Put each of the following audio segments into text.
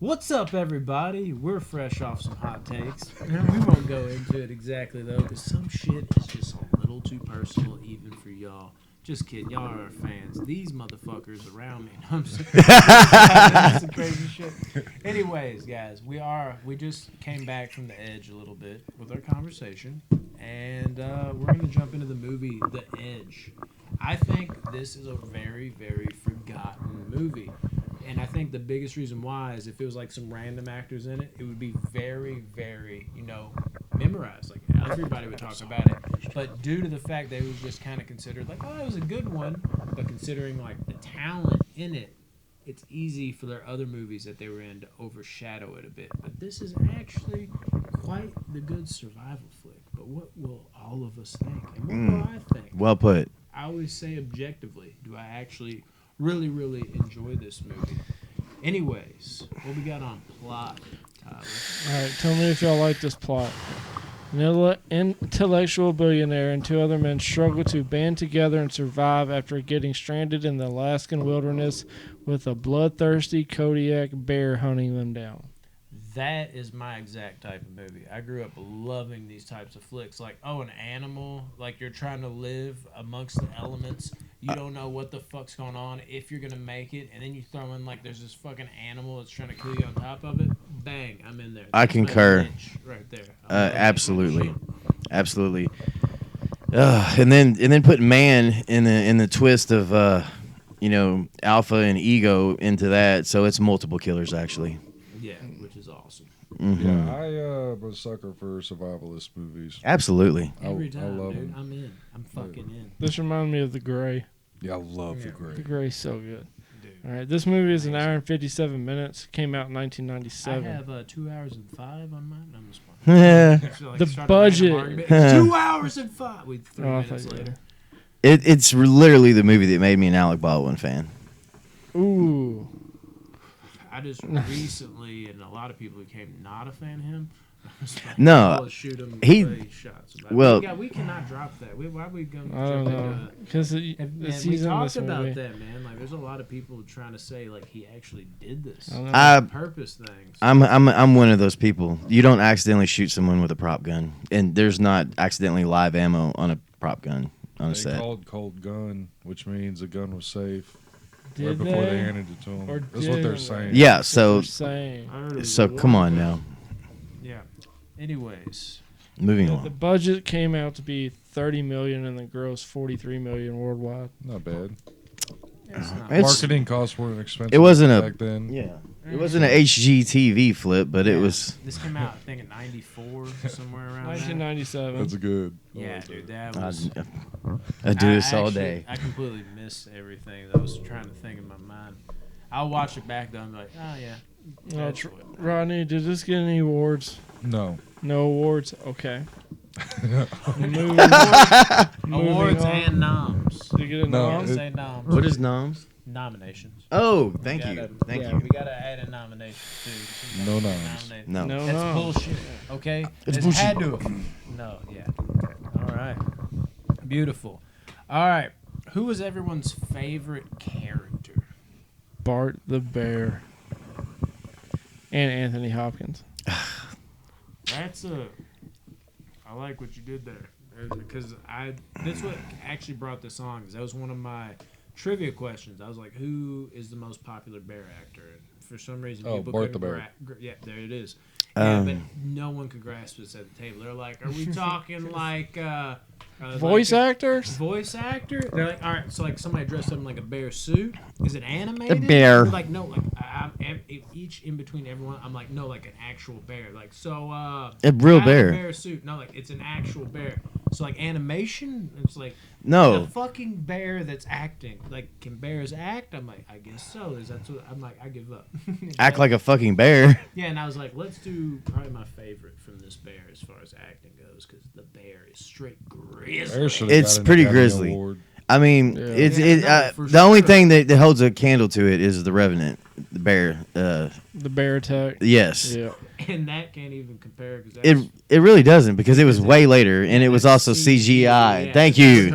What's up, everybody? We're fresh off some hot takes. We won't go into it exactly, though, because some shit is just a little too personal, even for y'all. Just kidding. Y'all are our fans. These motherfuckers around me. No, I'm just that's some crazy shit. Anyways, guys, we just came back from the edge a little bit with our conversation, and we're going to jump into the movie The Edge. I think this is a very, very forgotten movie. And I think the biggest reason why is if it was like some random actors in it, it would be very, very, memorized. Like everybody would talk about it. But due to the fact that it was just kind of considered like, oh, it was a good one. But considering like the talent in it, it's easy for their other movies that they were in to overshadow it a bit. But this is actually quite the good survival flick. But what will all of us think? And what will I think? Well put. I always say objectively, do I actually really, really enjoy this movie? Anyways, what we got on plot, Tyler? All right, tell me if y'all like this plot. An intellectual billionaire and two other men struggle to band together and survive after getting stranded in the Alaskan wilderness with a bloodthirsty Kodiak bear hunting them down. That is my exact type of movie. I grew up loving these types of flicks. Like, oh, an animal, like you're trying to live amongst the elements. You don't know what the fuck's going on, if you're going to make it, and then you throw in, like, there's this fucking animal that's trying to kill you on top of it. Bang, I'm in there. I concur. Right there. Absolutely. Absolutely. And then put man in the twist of, alpha and ego into that, so it's multiple killers, actually. Yeah, which is awesome. Mm-hmm. Yeah, I'm a sucker for survivalist movies. Absolutely. Every time, I love dude, them. I'm in. I'm fucking in. This reminds me of The Gray. Yeah, I love The Gray. The Gray's so good. Dude. All right, this movie is an hour and 57 minutes. Came out in 1997. I have 2 hours and 5 on mine. I'm just The budget. 2 hours and 5. We 3 minutes later. It's literally the movie that made me an Alec Baldwin fan. Ooh. I just recently, and a lot of people became not a fan of him. No, shoot him he. Shots. Well, we cannot drop that. Why are we going? I don't know, because we talked about that, man. Like, there's a lot of people trying to say like he actually did this purpose things. I'm one of those people. You don't accidentally shoot someone with a prop gun, and there's not accidentally live ammo on a prop gun on a set. They called cold gun, which means the gun was safe. Did right before they handed it to him. Or That's what they're saying. Yeah, so come on now. Yeah. Anyways, moving The on. budget came out to be $30 million and the gross $43 million worldwide. Not bad. it's not. Marketing costs weren't expensive. It wasn't back then. Yeah, it wasn't an HGTV flip, but it was. This came out, I think, in '94, somewhere around there. 1997. That's good. Yeah, dude, that was. I do this all day. I completely missed everything. I was trying to think in my mind. I'll watch it back though and be like, oh yeah. Rodney, did this get any awards? No. No awards? Okay. Awards and noms. Did you get a No, nom? Say noms. What is noms? Nominations. Oh, thank you. We gotta add a nomination too. No noms. No. No, That's nom. bullshit. Okay. It's It's had bullshit. to. No. Yeah. All right. Beautiful. All right. Who was everyone's favorite character? Bart the Bear. And Anthony Hopkins. I like what you did there. Because that's what actually brought this on. Because that was one of my trivia questions. I was like, who is the most popular bear actor? And for some reason, people Bart the couldn't Bear. yeah, there it is. Yeah, but no one could grasp this at the table. They're like, are we talking like... Voice actors? Voice actor? They're like, all right, so like somebody dressed up in like a bear suit. Is it animated? A bear. They're like, no, like each in between everyone, I'm like, no, like an actual bear. Like, so A real I have bear. A bear suit. No, like it's an actual bear. So like animation, it's like No. the fucking bear that's acting. Like, can bears act? I'm like, I guess so. Is that what I'm like? I give up. Act like a fucking bear. Yeah, and I was like, let's do probably my favorite from this bear as far as acting goes, because the bear is straight grizzly. It's pretty grizzly. Award. I mean, Yeah, for the only sure. thing that holds a candle to it is the Revenant, the bear. The bear attack. Yes. Yeah. And that can't even compare because It really doesn't, because it was way later and it was also CGI. Yeah, Thank you.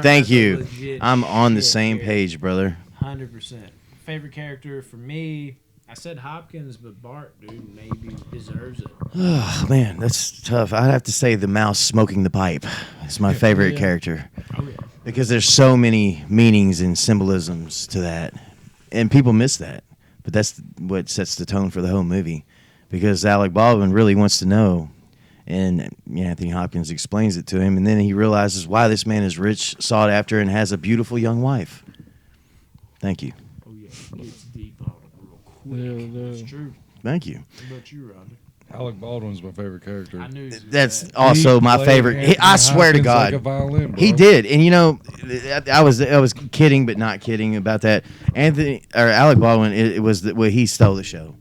legit I'm on the shit same here. page, brother. 100%. Favorite character for me, I said Hopkins, but Bart, dude, maybe deserves it. Oh man, that's tough. I'd have to say the mouse smoking the pipe. It's my favorite Yeah. character Oh yeah. because there's so many meanings and symbolisms to that, and people miss that. But that's what sets the tone for the whole movie, because Alec Baldwin really wants to know, and Anthony Hopkins explains it to him, and then he realizes why this man is rich, sought after, and has a beautiful young wife. Thank you. Oh yeah. It gets deep on it real quick. Yeah, It's true. Thank you. What about you, Rodney? Alec Baldwin's my favorite character. I knew. he was That's bad. also He my played favorite. Anthony I swear to Hopkins God, like a violin, bro. he did. And you know, I was kidding, but not kidding about that. Alec Baldwin, it was he stole the show.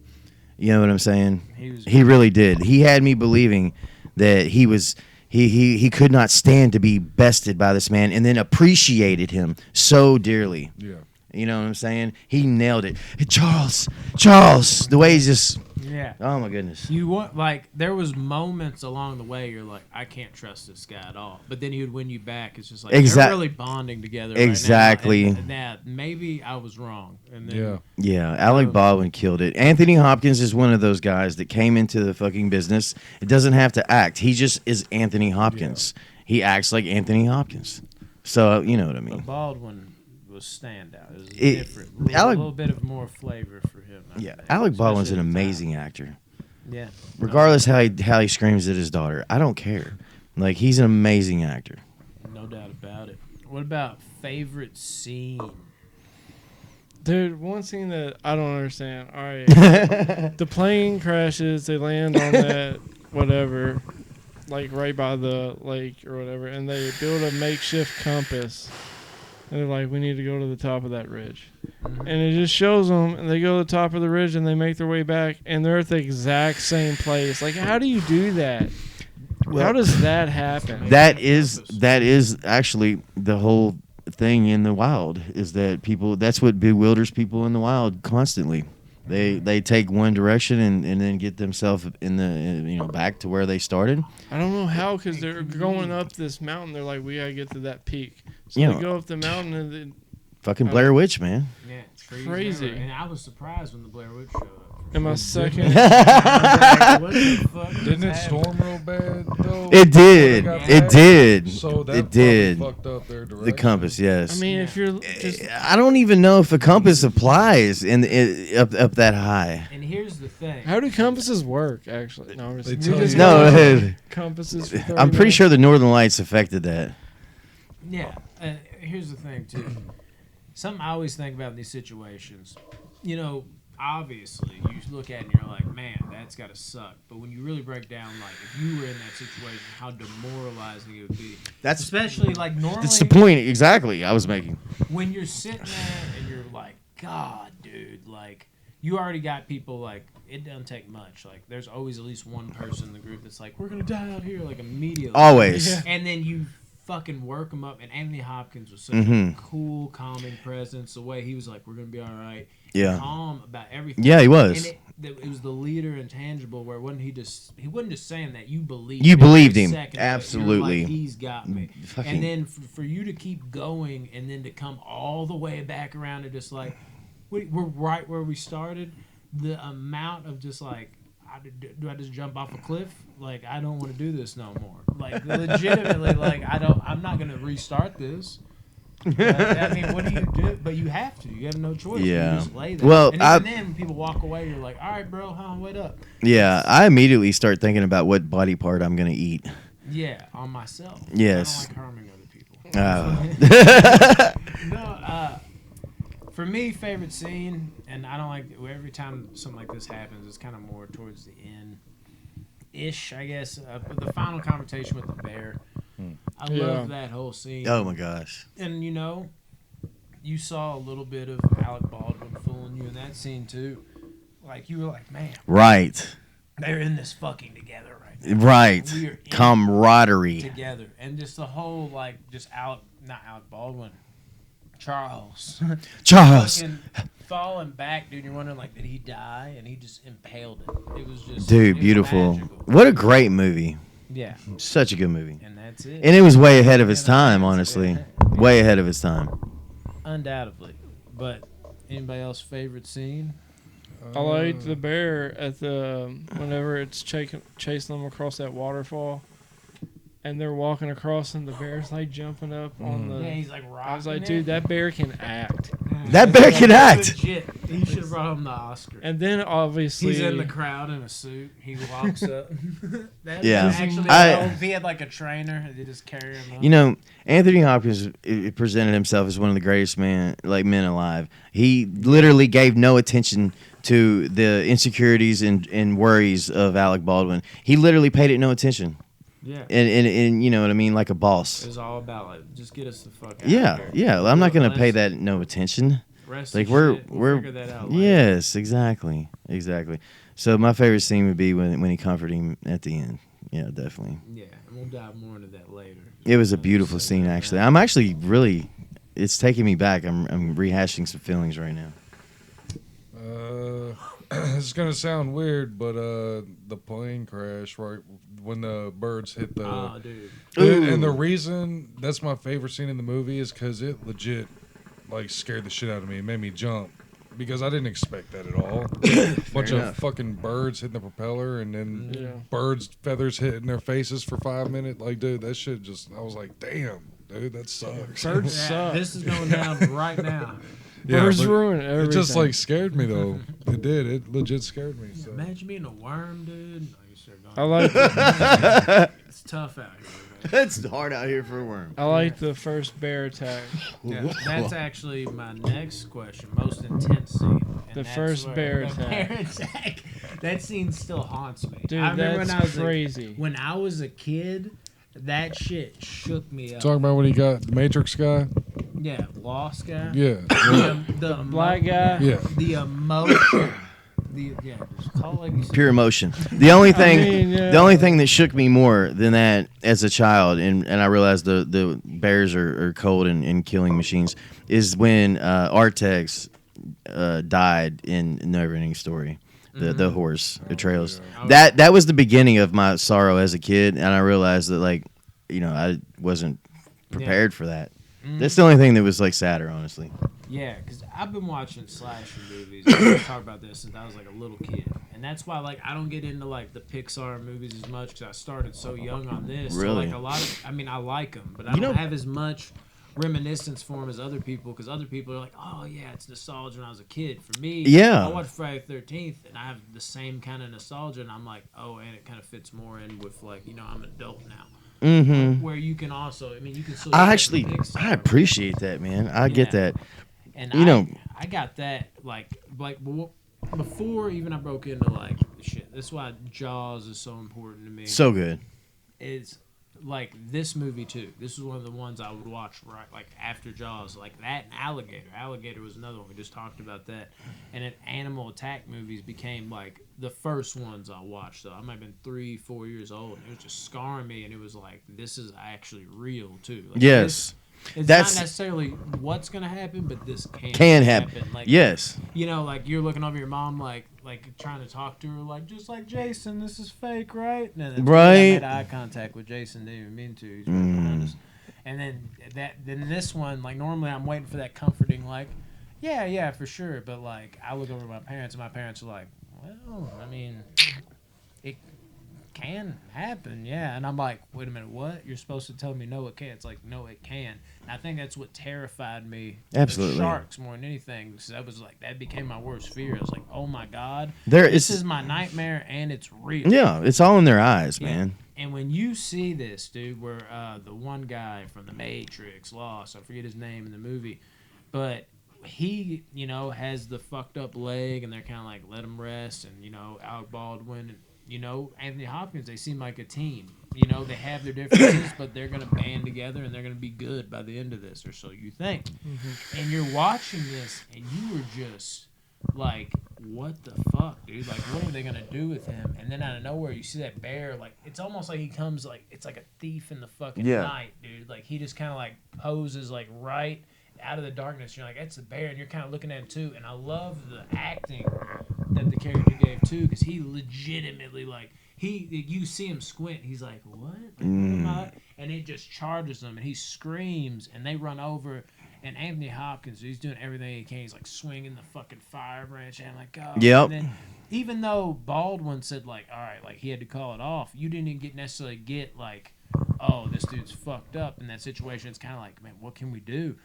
You know what I'm saying? He really did. He had me believing that he could not stand to be bested by this man, and then appreciated him so dearly. Yeah. You know what I'm saying? He nailed it. Hey, Charles, the way he's just. Yeah. Oh my goodness. You want like there was moments along the way you're like I can't trust this guy at all, but then he would win you back. It's just like they're really bonding together. Exactly. Right now. And maybe I was wrong. And then, Yeah. Yeah, Alec Baldwin killed it. Anthony Hopkins is one of those guys that came into the fucking business. It doesn't have to act. He just is Anthony Hopkins. He acts like Anthony Hopkins. So you know what I But mean. Baldwin was standout. It was It- different. A Alec- little bit of more flavor for him. I Yeah, think, Alec Baldwin's an especially at the time. amazing actor. Yeah. Regardless how he screams at his daughter, I don't care. Like he's an amazing actor. No doubt about it. What about favorite scene? Dude, one scene that I don't understand. All right, the plane crashes. They land on that whatever, like right by the lake or whatever, and they build a makeshift compass. And they're like, we need to go to the top of that ridge. And it just shows them, and they go to the top of the ridge, and they make their way back, and they're at the exact same place. Like, how do you do that? How does that happen? That is actually the whole thing in the wild, is that people, that's what bewilders people in the wild constantly. They take one direction and then get themselves in the back to where they started. I don't know how, because they're going up this mountain. They're like, we gotta get to that peak. So You they know, go up the mountain, and then, Fucking Blair Witch, man. Yeah, it's Crazy. And I was surprised when the Blair Witch showed up. in my second, What the fuck Didn't it just storm real bad though? It did. Before they got It back? did. So that It did. probably fucked up their direction. The compass, yes. I mean, if you're just I don't even know if a compass applies up that high. And here's the thing. how do compasses work? Actually, no, They we tell just you- go No, off compasses. For 30 I'm pretty minutes. sure the Northern Lights affected that. Yeah, here's the thing too. Something I always think about in these situations. Obviously, you look at it and you're like, man, that's got to suck. But when you really break down, like, if you were in that situation, how demoralizing it would be. That's Especially, like, normally, That's the point exactly I was making. when you're sitting there and you're like, God, dude, like, you already got people, like, it doesn't take much. Like, there's always at least one person in the group that's like, we're going to die out here, like, immediately. Always. Yeah. And then you fucking work them up. And Anthony Hopkins was such Mhm. a cool, calming presence. The way he was like, we're going to be all right. Yeah. Calm about everything. Yeah, he was. And it was the leader intangible where he wasn't just saying that. You believed You every believed him. second of it. You're Absolutely. like, he's got me. Fucking- And then for you to keep going and then to come all the way back around to just like, we're right where we started. The amount of just like, do I just jump off a cliff? Like, I don't want to do this no more. Like, legitimately, like, I'm not going to restart this. I mean, what do you do? But you have to. You have no choice. Yeah. You just lay there. Well, and even then, when people walk away, you're like, all right, bro, wait up. Yeah, I immediately start thinking about what body part I'm going to eat. Yeah, on myself. Yes. I don't like harming other people. No, for me, favorite scene, and I don't like every time something like this happens, it's kind of more towards the end-ish, I guess. The final confrontation with the bear. I love that whole scene. Oh, my gosh. And, you saw a little bit of Alec Baldwin fooling you in that scene, too. Like, you were like, man, Right. they're in this fucking together right now. Right. We are in Camaraderie. together. And just the whole, like, not Alec Baldwin, Charles. Charles. Fucking falling back, dude. You're wondering, like, did he die? And he just impaled it. It was just... Dude, it was beautiful. magical. What a great movie. Yeah. Such a good movie. And that's it. And it was way ahead of its And time, that's honestly. it. Way ahead of its time. Undoubtedly. But anybody else favorite scene? I like the bear at the whenever it's chasing them across that waterfall, and they're walking across, and the bear's like jumping up on the. Yeah, he's like rocking. I was like, dude, that bear can act. That bear can act. Legit. He should have brought him the Oscar. And then obviously He's in the crowd in a suit. He walks up. Yeah. Actually, if he had like a trainer, they just carry him up. You know, Anthony Hopkins presented himself as one of the greatest men alive. He literally gave no attention to the insecurities and worries of Alec Baldwin. He literally paid it no attention. Yeah. And you know what I mean, like a boss. It was all about like, just get us the fuck out. Yeah, of here. yeah. I'm not gonna pay that no attention. Rest Like of we're shit, we'll figure that out later. yes, exactly. So my favorite scene would be when he comforted him at the end. Yeah, definitely. Yeah, and we'll dive more into that later. It was a beautiful scene, actually. I'm actually really. It's taking me back. I'm rehashing some feelings right now. It's gonna sound weird, but the plane crash right when the birds hit the. Oh, dude. And the reason that's my favorite scene in the movie is because it legit like scared the shit out of me. It made me jump because I didn't expect that at all. Bunch of fucking birds hitting the propeller and then birds' feathers hitting their faces for 5 minutes. Like, dude, that shit just. I was like, damn, dude, that sucks. birds suck. This is going down right now. Birds but ruin everything. It just like scared me though. It did. It legit scared me. So. Imagine being a worm, dude. Oh, you should have I gone. like It's tough out here, man. It's hard out here for a worm. I like the first bear attack. Yeah, that's actually my next question. Most intense scene. And The that's first where bear the attack. bear attack. That scene still haunts me. Dude, I remember that's when I was crazy. when I was a kid, that shit shook me up. Talking about when he got the Matrix guy. Yeah, Lost guy. Yeah. The Black guy. Yeah. The emotion. Just call it like you said. Pure emotion. The only thing, yeah. the only thing that shook me more than that as a child, and I realized the bears are cold and killing machines, is when Artex died in Neverending Story. The horse, the trails. yeah. That was the beginning of my sorrow as a kid, and I realized that I wasn't prepared for that. That's the only thing that was like sadder, honestly. Yeah, because I've been watching slasher movies. I talk about this since I was like a little kid, and that's why like I don't get into like the Pixar movies as much because I started so young on this. Really? So, like a lot of, I mean, I like them, but I don't have as much reminiscence for them as other people because other people are like, oh yeah, it's nostalgia when I was a kid. For me, Yeah. I watched Friday the 13th, and I have the same kind of nostalgia, and I'm like, oh, and it kind of fits more in with like I'm an adult now. Mm-hmm. Where you can also, I mean, you can still. I get actually, the Pixar, I appreciate that, man. I get that. and I got that like before even I broke into like shit. That's why Jaws is so important to me. So good. It's like this movie too. This is one of the ones I would watch right like after Jaws, like that and Alligator. Alligator was another one. We just talked about that. And then animal attack movies became like the first ones I watched. So I might have been 3-4 years old, and it was just scarring me. And it was like this is actually real too. Like, Yes. It's That's- not necessarily what's gonna happen, but this Can happen. Like, Yes. like you're looking over your mom, like trying to talk to her, like just like Jason, this is fake, right? And then Right. I made eye contact with Jason, didn't even mean to. He's right behind us. And then this one, like normally I'm waiting for that comforting, like, yeah, for sure. But like I look over at my parents, and my parents are like, well, I mean, it can happen, yeah. And I'm like, wait a minute, what? You're supposed to tell me no, it can't. It's like, no, it can. And I think that's what terrified me. Absolutely. With sharks more than anything. Because that became my worst fear. I was like, oh my God. There this is- is my nightmare and it's real. Yeah, it's all in their eyes, Yeah. man. And when you see this, dude, where the one guy from The Matrix, Lost, I forget his name in the movie, but he, has the fucked up leg and they're kind of like, let him rest. And, Alec Baldwin and, Anthony Hopkins, they seem like a team. They have their differences, but they're going to band together and they're going to be good by the end of this, or so you think. And you're watching this and you were just like, what the fuck, dude? Like, what are they going to do with him? And then out of nowhere, you see that bear. Like, it's almost like he comes like, it's like a thief in the fucking night, dude. Like, he just kind of like poses like right out of the darkness. You're like, that's a bear. And you're kind of looking at him too. And I love the acting that the character gave too, because he legitimately you see him squint. He's like, what? Like, what am I? And it just charges him, and he screams, and they run over, And Anthony Hopkins, he's doing everything he can. He's like swinging the fucking fire branch, and I'm like, oh. Yep. And then, even though Baldwin said like, all right, like he had to call it off, you didn't even necessarily get like, oh, this dude's fucked up in that situation. It's kind of like, man, what can we do?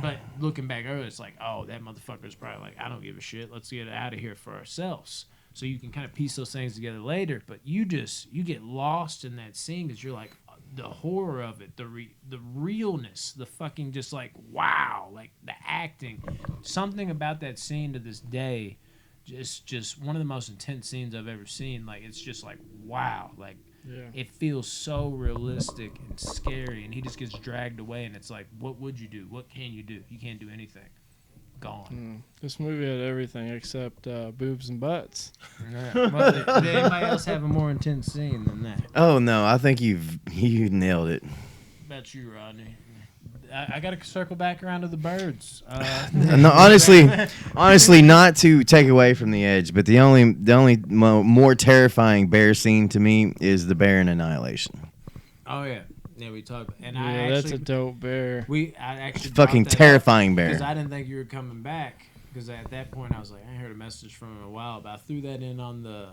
But looking back over, it's like, oh, that motherfucker's probably like, I don't give a shit. Let's get out of here for ourselves. So you can kind of piece those things together later. But you get lost in that scene because you're like, the horror of it, the realness, the fucking just like, wow, like the acting. Something about that scene to this day, just one of the most intense scenes I've ever seen. Like, it's just like, wow, like, Yeah. it feels so realistic and scary, and he just gets dragged away, and it's like, what would you do? What can you do? You can't do anything. Gone. This movie had everything except boobs and butts. Well, did anybody else have a more intense scene than that? Oh no, I think you nailed it. About you, Rodney. I got to circle back around to the birds. No, honestly, not to take away from the edge, but the only more terrifying bear scene to me is the bear in Annihilation. Oh yeah, we talked. And Yeah, that's a dope bear. I actually Fucking terrifying bear. because I didn't think you were coming back. Because at that point I was like, I heard a message from him in a while, but I threw that in on the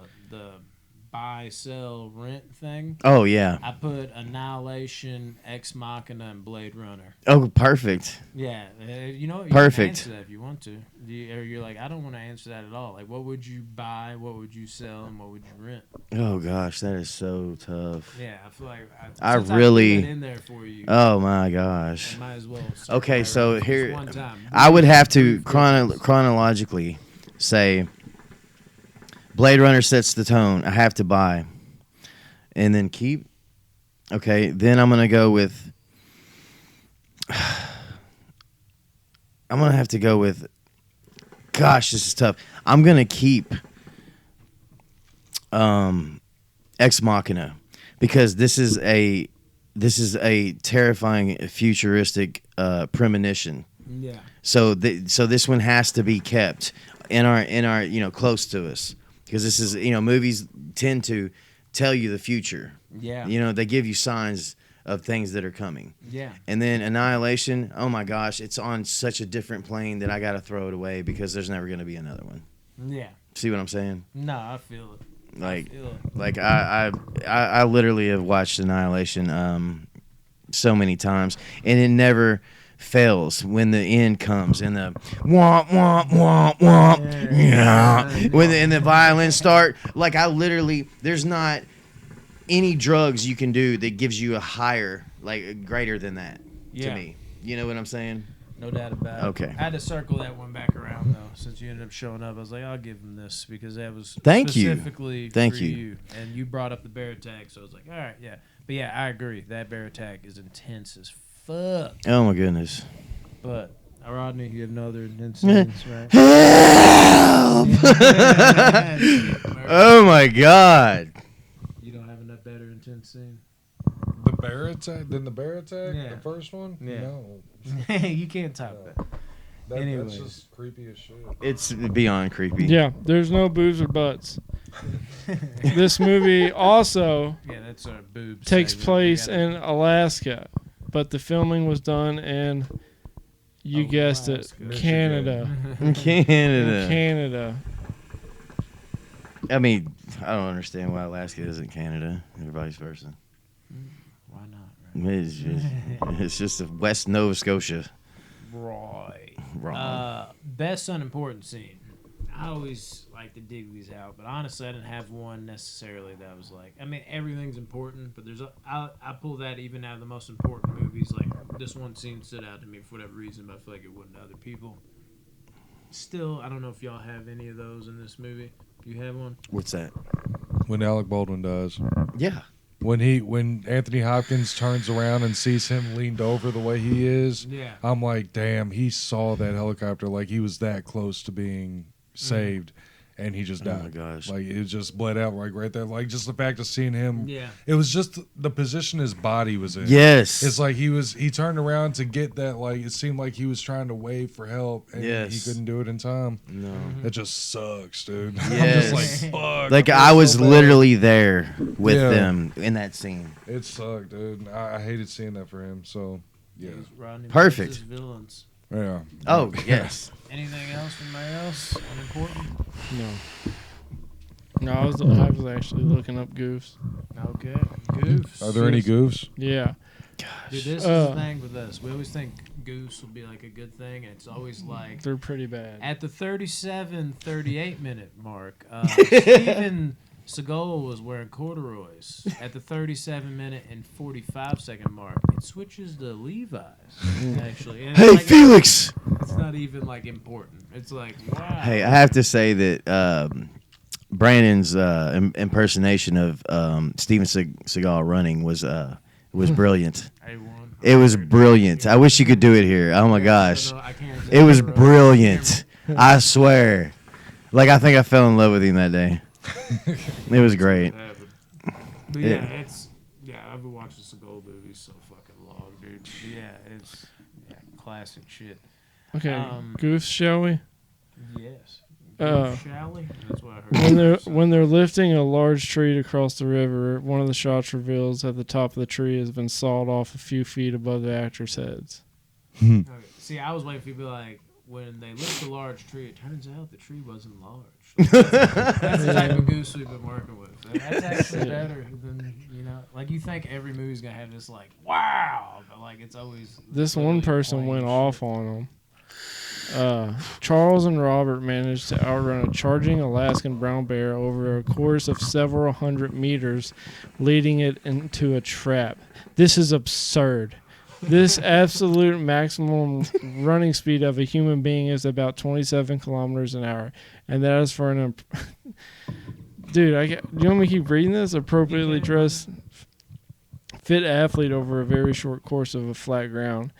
buy, sell, rent thing. Oh yeah. I put Annihilation, Ex Machina, and Blade Runner. Oh, perfect. Yeah, you know, you Perfect. can answer that if you want to. Or you're like, I don't want to answer that at all. Like, what would you buy? What would you sell? And what would you rent? Oh gosh, that is so tough. Yeah, I feel like I since really- put it in there for you. Oh my gosh. I might as well. Okay, so just here one time. I would have to Brief reference. chronologically say Blade Runner sets the tone. I have to buy. And then keep. Okay, then I'm going to go with I'm going to have to go with gosh, this is tough. I'm going to keep Ex Machina because this is a terrifying futuristic premonition. Yeah. So this one has to be kept in our close to us because this is movies tend to tell you the future. Yeah. They give you signs of things that are coming. Yeah. And then Annihilation, oh my gosh, it's on such a different plane that I got to throw it away because there's never going to be another one. Yeah. See what I'm saying? No, I feel it. Like I literally have watched Annihilation so many times and it never fails when the end comes and the womp womp womp womp when the violins start. Like I literally, there's not any drugs you can do that gives you a higher, like greater than that to me. You know what I'm saying? No doubt about it. Okay. I had to circle that one back around though, since you ended up showing up. I was like, I'll give him this because that was specifically for you. And you brought up the bear attack, so I was like, all right, yeah. But yeah, I agree. That bear attack is intense as fuck. Oh my goodness. But Rodney, you have no other intense scenes, right? Help! Oh my God. You don't have enough better intense scene? The bear attack? Then the bear attack? Yeah. The first one? Yeah. No. You can't top that. That's Anyways. just creepy as shit. It's beyond creepy. Yeah, there's no boobs or butts. This movie also Yeah, that's our boobs. takes segment. place We gotta- in Alaska, but the filming was done in, you guessed it, Alaska. Canada. Canada. Canada. I mean, I don't understand why Alaska isn't Canada or vice versa. Why not? Right? It's just a West Nova Scotia. Right. Wrong. Best unimportant scene. I always like to dig these out, but honestly, I didn't have one necessarily that was like. I mean, everything's important, but I pull that even out of the most important movies. Like this one scene stood out to me for whatever reason, but I feel like it wouldn't to other people. Still, I don't know if y'all have any of those in this movie. You have one? What's that? When Alec Baldwin dies. Yeah. When Anthony Hopkins turns around and sees him leaned over the way he is, Yeah. I'm like, damn, he saw that helicopter like he was that close to being saved, and he just Oh died. my gosh. Like it just bled out like right there. Like just the fact of seeing him. Yeah. It was just the position his body was in. Yes. It's like he turned around to get that, like it seemed like he was trying to wave for help and Yes. he couldn't do it in time. No. That just sucks, dude. I'm Yes. just like, fuck. Like feel I was so bad. literally there with Yeah. them in that scene. It sucked, dude. I hated seeing that for him. So yeah. Rodney Perfect. Villains. Yeah. Oh yes. Anything else from my else? Unimportant? No, I was actually looking up goofs. Okay. Goofs. Are there any goofs? Yeah. Dude, this is the thing with us. We always think goofs will be like a good thing, and it's always like They're pretty bad. at the 38 minute mark, Steven Seagal was wearing corduroys. At the 37-minute and 45-second mark, it switches to Levi's, actually. And it's Hey like, Felix. It's not even, like, important. It's like, wow. Hey, I have to say that Brandon's impersonation of Steven Seagal running was brilliant. It was brilliant. I wish you could do it here. Oh my gosh, it was brilliant. I swear. Like I think I fell in love with him that day. It was great. But yeah, I've been watching Seagal movies so fucking long, dude. Yeah, it's classic shit. Okay, goofs, shall we? Yes. Uh, Shall we? That's what I heard. When they're lifting a large tree to cross the river, one of the shots reveals that the top of the tree has been sawed off a few feet above the actors' heads. Okay. See, I was waiting for you to be like, when they lift a large tree, it turns out the tree wasn't large. That's the type of goose we've been working with. That's actually better than, like you think every movie's going to have this, like, wow, but, like, it's always... This one person went off on them. Charles and Robert managed to outrun a charging Alaskan brown bear over a course of several hundred meters, leading it into a trap. This is absurd. This absolute maximum running speed of a human being is about 27 kilometers an hour. And that is for an... Dude, you want me to keep reading this? Appropriately dressed fit athlete over a very short course of a flat ground.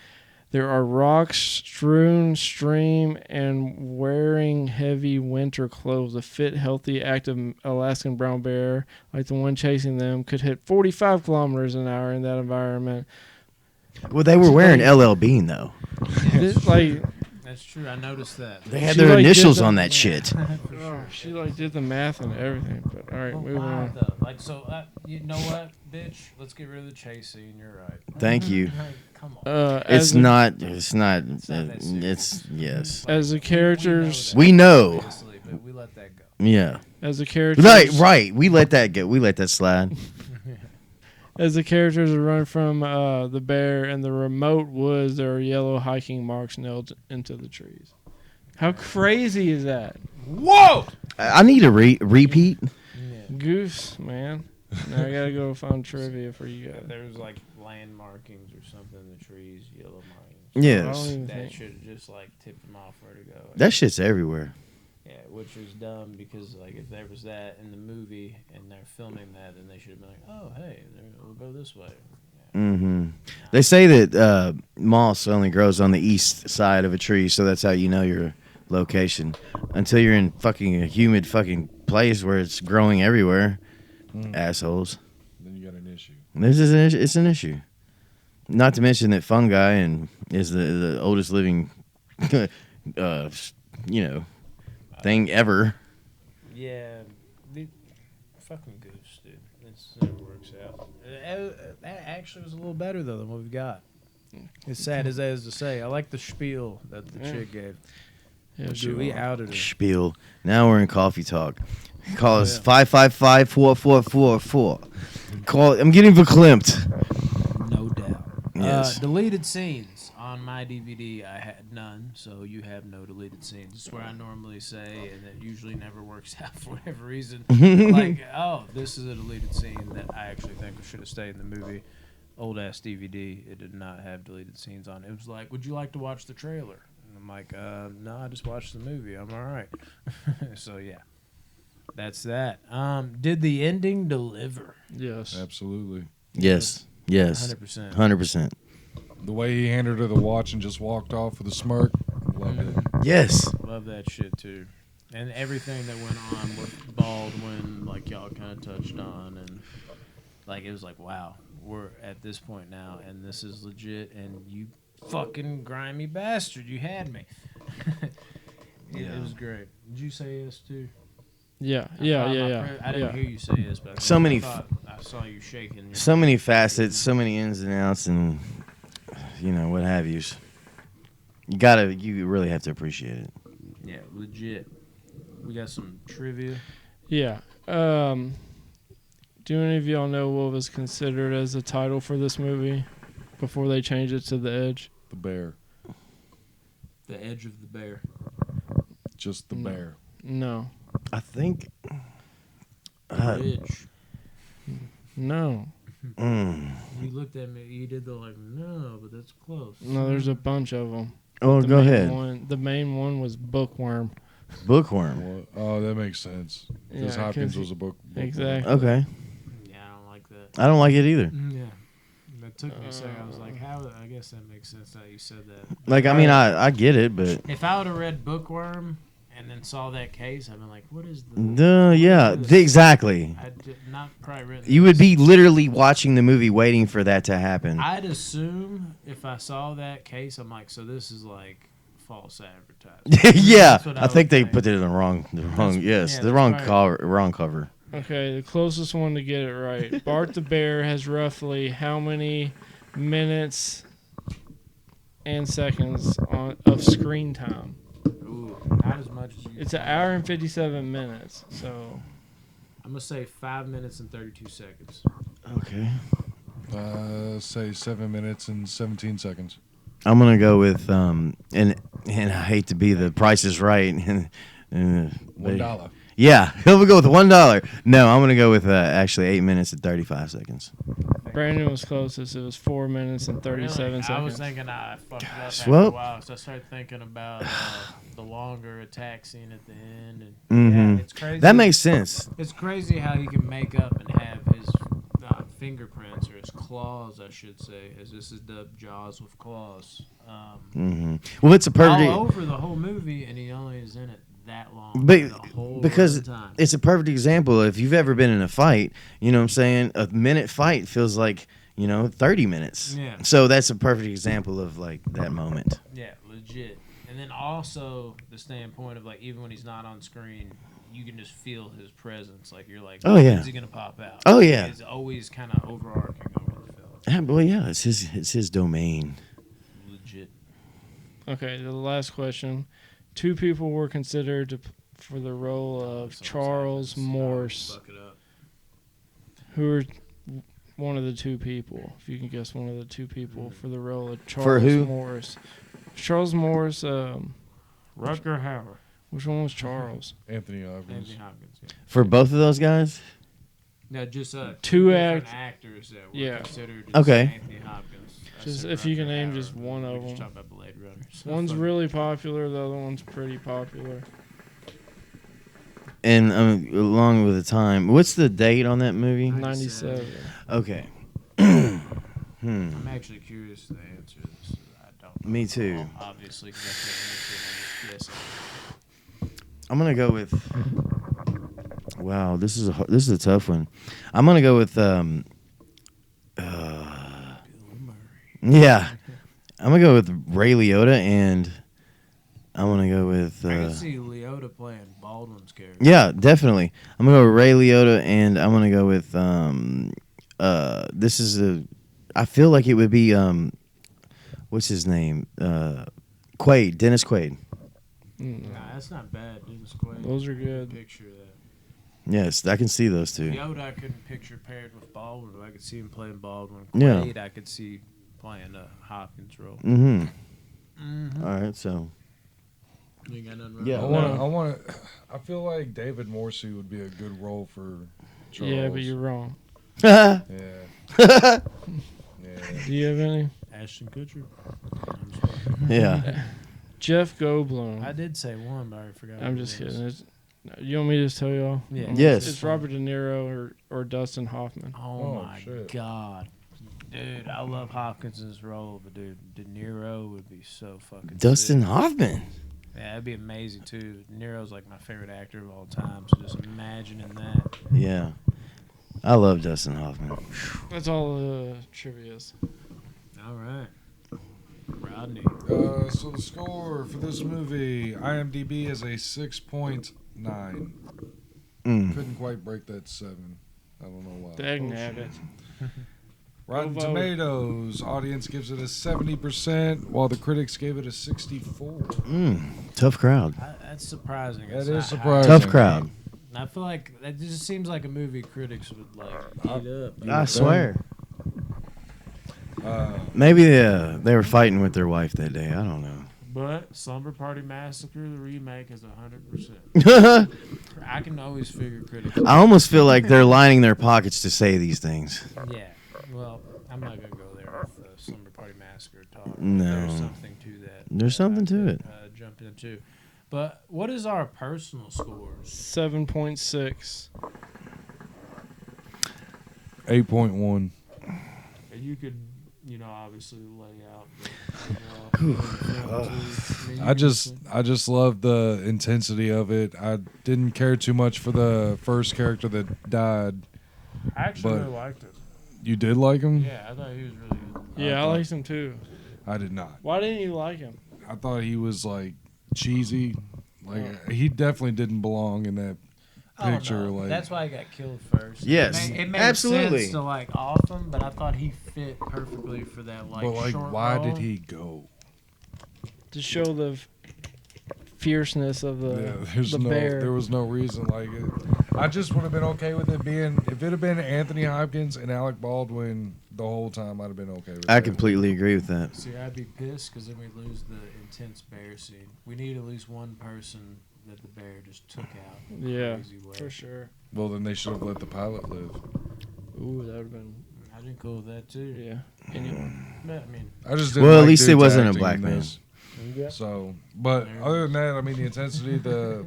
There are rocks strewn stream and wearing heavy winter clothes. A fit, healthy, active Alaskan brown bear, like the one chasing them, could hit 45 kilometers an hour in that environment. Well, they were wearing LL Bean though. That's true. I noticed that. They had their initials on that shit. She did the math and everything. But all right, moving on. You know what, bitch? Let's get rid of the chase scene. You're right. Thank you. Come on. It's not. Yes. As the characters, We know. But we let that go. Yeah. as the characters, Right. We let that go. We let that slide. As the characters are running from the bear in the remote woods, there are yellow hiking marks nailed into the trees. How crazy is that? Whoa! I need a repeat. Goose, man. Now I gotta go find trivia for you guys. There was like land markings or something in the trees, yellow markings. Yes. That should have just like tipped them off where to go. That shit's everywhere. Yeah, which was dumb because like if there was that in the movie and they're filming that, then they should have been like, oh hey, we'll go this way. Yeah. Mm-hmm. They say that moss only grows on the east side of a tree, so that's how you know your location. Until you're in fucking a humid fucking place where it's growing everywhere. Assholes. Then you got an issue. It's an issue. Not to mention that fungi is the oldest living, thing ever. Yeah, fucking goose, dude. It never works out. That actually was a little better though than what we've got. As sad as that is to say, I like the spiel that the chick gave. Yeah, Dude, we outed her. Spiel. Now we're in coffee talk. Call us 555-4444. Call. I'm getting verklempt. No doubt. Yes. Deleted scenes. On my DVD, I had none, so you have no deleted scenes. It's where I normally say, and it usually never works out for whatever reason. Like, oh, this is a deleted scene that I actually think should have stayed in the movie. Old-ass DVD, it did not have deleted scenes on it. It was like, would you like to watch the trailer? And I'm like, no, I just watched the movie. I'm all right. So, yeah. That's that. Did the ending deliver? Yes. Absolutely. Yes. 100%. 100%. The way he handed her the watch and just walked off with a smirk, loved it. Yes. Love that shit too. And everything that went on with Baldwin, like y'all kind of touched on, and like it was like, wow, we're at this point now, and this is legit, and you fucking grimy bastard, you had me. It was great. Did you say yes too? Yeah. I didn't hear you say yes, but I saw you shaking. So many facets, so many ins and outs, and what have yous. You really have to appreciate it. Yeah, legit. We got some trivia. Yeah. Do any of y'all know what was considered as the title for this movie before they changed it to The Edge? The bear. The Edge of the Bear. Just the bear. No. I think. Bridge. No. You looked at me. You did the like, no, but that's close. No, there's a bunch of them. Oh, go ahead. The main one was Bookworm. Bookworm. Oh, that makes sense. Because Yeah, Hopkins 'cause was a book. Exactly. Okay. Yeah, I don't like that. I don't like it either. Yeah. That took me a second. I was like, how? I guess that makes sense that you said that. Like, I mean, I get it, but. If I would have read Bookworm and then saw that case, I'd been like, what is the. Yeah, what is this? exactly. I did not probably written You would this. be literally watching the movie waiting for that to happen. I'd assume if I saw that case, I'm like, so this is like false advertising. Yeah, That's what I think would they put it in the wrong cover. Okay, the closest one to get it right. Bart the Bear has roughly how many minutes and seconds of screen time? Ooh, not as much as you. It's an hour and 57 minutes. So I'm gonna say 5 minutes and 32 seconds. Okay. Say 7 minutes and 17 seconds. I'm gonna go with and I hate to be the Price is Right. $1. Yeah, he'll go with $1. No, I'm gonna go with actually 8 minutes and 35 seconds. Brandon was closest. It was 4 minutes and 37 Really? seconds. I was thinking I fucked it up after Well- a while, so I started thinking about the longer attack scene at the end. And Mhm. yeah, it's crazy. That makes sense. It's crazy how he can make up and have his fingerprints or his claws, I should say, as this is dubbed Jaws with claws. Well, it's a perfect. All over the whole movie, and he only is in it that long. But the whole because time. it's a perfect example. If you've ever been in a fight, you know what I'm saying? A minute fight feels like, 30 minutes. Yeah. So that's a perfect example of like that moment. Yeah, legit. And then also the standpoint of like even when he's not on screen, you can just feel his presence. Like you're like, Oh, yeah. when's he gonna pop out? Oh, yeah. It's always kind of overarching over the film. Well, yeah, it's his domain. Legit. Okay, the last question. 2 people were considered for the role of Charles Morse. Fuck it up. Who are one of the 2 people? If you can guess one of the 2 people for the role of Charles For who? Morse. Charles Morse, Rutger Hauer. which one was Charles? Anthony Hopkins. Anthony Hopkins. Yeah. For both of those guys? No, just 2 different actors that were Yeah. considered. Just Okay. Anthony Hopkins. I Just said if you can Rutger name Hauer. just one of We just them. talked about Blade Runner. So One's fuck. really popular, the other one's pretty popular. And along with the time, what's the date on that movie? 97. Okay. I'm actually curious to answer this. I don't know. Me too. Well, obviously, 'cause I can't answer it. I'm just guessing. I'm gonna go with. Wow, this is a tough one. I'm gonna go with Bill Murray. yeah. I'm gonna go with Ray Liotta, and I'm gonna go with. I can see Liotta playing Baldwin's character. Yeah, definitely. I'm gonna go with Ray Liotta, and I'm gonna go with this is a. I feel like it would be what's his name? Quaid, Dennis Quaid. Nah, that's not bad. Dennis Quaid. Those are good. Picture that. Yes, I can see those two. Liotta, I couldn't picture paired with Baldwin, but I could see him playing Baldwin. Yeah. Quaid, I could see playing a Hopkins role. Mm-hmm. All right, so You ain't got nothing wrong Yeah. with that? I feel like David Morrissey would be a good role for Charles. Yeah, but you're wrong. Yeah. Yeah. Do you have any? Ashton Kutcher. I'm just fucking- yeah. Jeff Goldblum. I did say one, but I forgot. I'm who just it was. kidding. You want me to just tell y'all? Yeah. Yes. It's Robert De Niro or Dustin Hoffman. Oh, Oh, my shit. god. Dude, I love Hopkins' role, but dude, De Niro would be so fucking Dustin sick. Hoffman. Yeah, that'd be amazing too. De Niro's like my favorite actor of all time, so just imagining that. Yeah. I love Dustin Hoffman. That's all the trivia's. All right. Rodney. So the score for this movie, IMDb is a 6.9. Mm. Couldn't quite break that 7. I don't know why. Dang nabbit. Rotten vote. Tomatoes, audience gives it a 70%, while the critics gave it a 64. Tough crowd. That's surprising. That It's is not surprising. Tough crowd. high. I feel like that just seems like a movie critics would like eat up. I swear. Uh, Maybe they were fighting with their wife that day. I don't know. But Slumber Party Massacre, the remake, is 100%. I can always figure critics. I almost feel like they're lining their pockets to say these things. Yeah. Well, I'm not gonna go there with the Slumber Party Massacre talk. No. There's something to that. There's something to it. Jump into. But what is our personal scores? 7.6. 8.1. And you could, obviously lay out. I just love the intensity of it. I didn't care too much for the first character that died. I actually but- really liked it. You did like him? Yeah, I thought he was really good. Yeah, I liked him too. I did not. Why didn't you like him? I thought he was like cheesy. Like he definitely didn't belong in that picture. Oh, no. Like That's why he got killed first. Yes, it made absolutely. sense to off him, but I thought he fit perfectly for that but short why role. did he go? To show the fierceness of There's the no, bear. there was no reason. Like I just would have been okay with it being if it had been Anthony Hopkins and Alec Baldwin the whole time. I'd have been okay with it. I completely agree with that. See, I'd be pissed because then we lose the intense bear scene. We need at least one person that the bear just took out. In a Yeah, crazy way. for sure. Well, then they should have let the pilot live. Ooh, that would have been, I'd been cool with that too. yeah. Anyway. But, I mean, I just didn't Well, at like least it dudes wasn't a acting black in man. this. So, but other than that, I mean, the intensity, the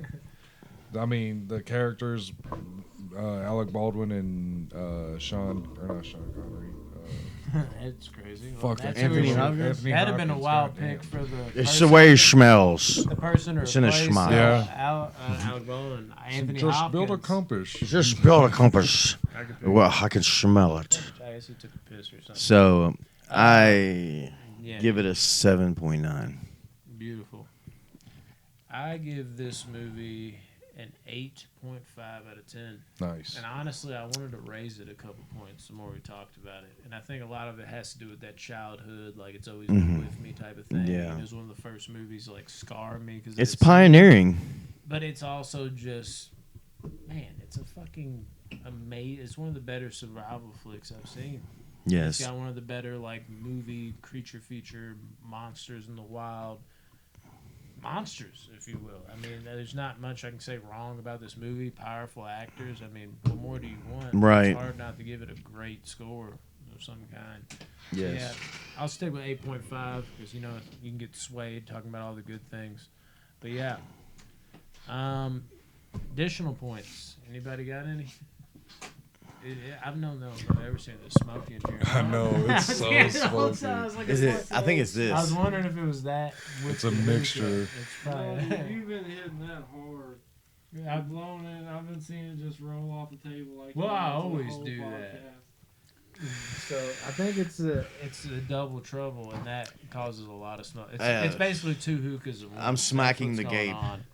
characters, Alec Baldwin and not Sean Connery. it's crazy. Fuck that's Anthony who it Hopkins? was. That'd have been a wild goddamn. pick for the It's person, the way it smells. the person who It's in a replaced schmuck. Alec Baldwin, Anthony Just Hopkins. build a compass. Just build a compass. I could pick Well, I can smell it. I guess he took a piss or something. So I Yeah, give it a 7.9. beautiful. I give this movie an 8.5 out of 10. Nice. And honestly, I wanted to raise it a couple points the more we talked about it. And I think a lot of it has to do with that childhood, like it's always been with me type of thing. Yeah. It was one of the first movies to scar me because It's pioneering. But it's also just, man, it's a fucking amazing. It's one of the better survival flicks I've seen. Yes. It's got one of the better movie creature feature monsters in the wild. Monsters, if you will. I mean, there's not much I can say wrong about this movie. Powerful actors. I mean, what more do you want? Right. It's hard not to give it a great score of some kind. Yes. Yeah, I'll stick with 8.5 because, you can get swayed talking about all the good things. But, yeah. Additional points. Anybody got any? I've ever seen this smoky in here. I know, it's so smoky. Is it? I think it's I was this. wondering if it was that. with It's a the mixture. It's probably You've been hitting that hard. I've blown it. I've been seeing it just roll off the table like Well, that I for the always whole do that. podcast. So I think it's a double trouble, and that causes a lot of smoke. It's, Yeah. it's basically two hookahs at once. I'm smacking That's what's the going gape. on.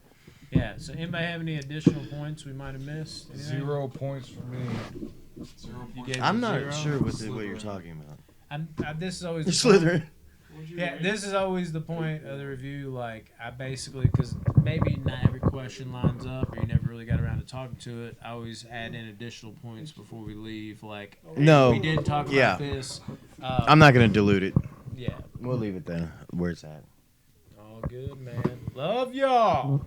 Yeah. So anybody have any additional points we might have missed? Anything? 0 points for me. 0 You points. gave I'm it not zero? sure what you're talking about. This is always You're the point- Slytherin. What'd you Yeah, rate? this is always the point of the review. I basically, because maybe not every question lines up, or you never really got around to talking to it. I always add in additional points before we leave. No. We did talk about Yeah. this. I'm not going to dilute it. Yeah. We'll leave it then where it's at. All good, man. Love y'all.